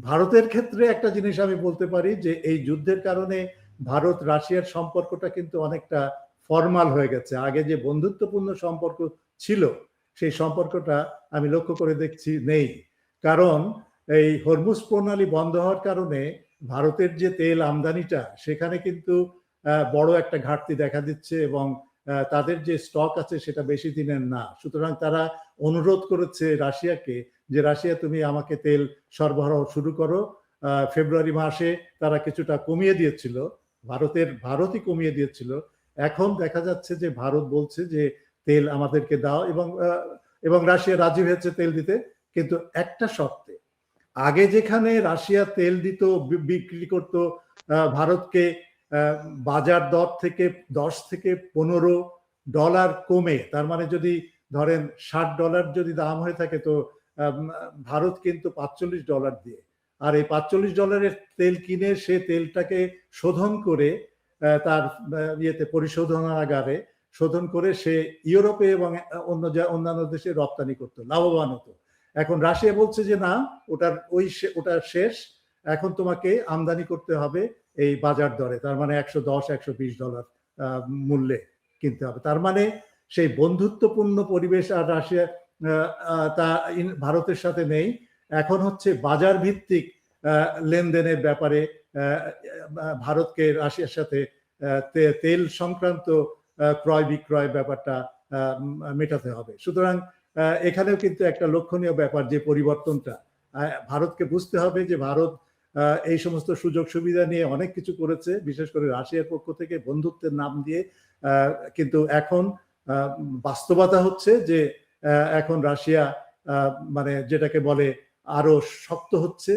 ভারতের ক্ষেত্রে একটা জিনিস আমি বলতে পারি যে এই যুদ্ধের কারণে ভারত রাশিয়ার সম্পর্কটা কিন্তু অনেকটা ফর্মাল হয়ে গেছে। আগে যে বন্ধুত্বপূর্ণ সম্পর্ক ছিল সেই সম্পর্কটা আমি লক্ষ্য করে দেখছি নেই। কারণ এই হরমুজ প্রণালী বন্ধ হওয়ার কারণে ভারতের যে তেল আমদানিটা সেখানে কিন্তু বড় একটা ঘাটতি দেখা দিচ্ছে এবং তাদের যে স্টক আছে সেটা বেশি দিনের না। সুতরাং তারা অনুরোধ করেছে রাশিয়াকে যে রাশিয়া তুমি আমাকে তেল সরবরাহ শুরু করো। ফেব্রুয়ারি মাসে তারা কিছুটা কমিয়ে দিয়েছিল, ভারতই কমিয়ে দিয়েছিল। এখন দেখা যাচ্ছে যে ভারত বলছে যে তেল আমাদেরকে দাও এবং রাশিয়া রাজি হয়েছে তেল দিতে, কিন্তু একটা শর্তে। আগে যেখানে রাশিয়া তেল দিত, বিক্রি করত ভারতকে বাজার দর থেকে 10 থেকে $15 কমে, তার মানে যদি ধরেন $60 যদি দাম হয়ে থাকে তো ভারত কিন্তু $45 দিয়ে, আর এই $45 তেল কিনে সে তেলটাকে শোধন করে তার ইয়েতে পরিশোধনাগারে শোধন করে সে ইউরোপে এবং অন্যান্য দেশে রপ্তানি করতো, লাভবান হতো। এখন রাশিয়া বলছে যে না, ওটা শেষ, এখন তোমাকে আমদানি করতে হবে এই বাজার দরে, তার মানে $110-120 মূল্যে কিনতে হবে। তার মানে সেই বন্ধুত্বপূর্ণ পরিবেশ আর রাশিয়া তা ভারতের সাথে নেই। এখন হচ্ছে বাজার ভিত্তিক লেনদেনের ব্যাপারে ভারতকে রাশিয়ার সাথে তেল সংক্রান্ত ক্রয় বিক্রয় ব্যাপারটা মেটাতে হবে। সুতরাং এখানেও কিন্তু একটা লক্ষণীয় ব্যাপার যে পরিবর্তনটা ভারতকে বুঝতে হবে যে ভারত এই সমস্ত সুযোগ সুবিধা নিয়ে অনেক কিছু করেছে, বিশেষ করে রাশিয়ার পক্ষ থেকে বন্ধুত্বের নাম দিয়ে, কিন্তু এখন বাস্তবতা হচ্ছে যে এখন রাশিয়া মানে যেটাকে বলে আরো শক্ত হচ্ছে।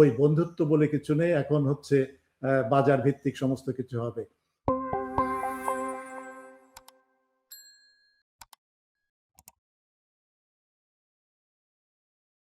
ওই বন্ধুত্ব বলে কিছু নেই, এখন হচ্ছে বাজার ভিত্তিক সমস্ত কিছু হবে।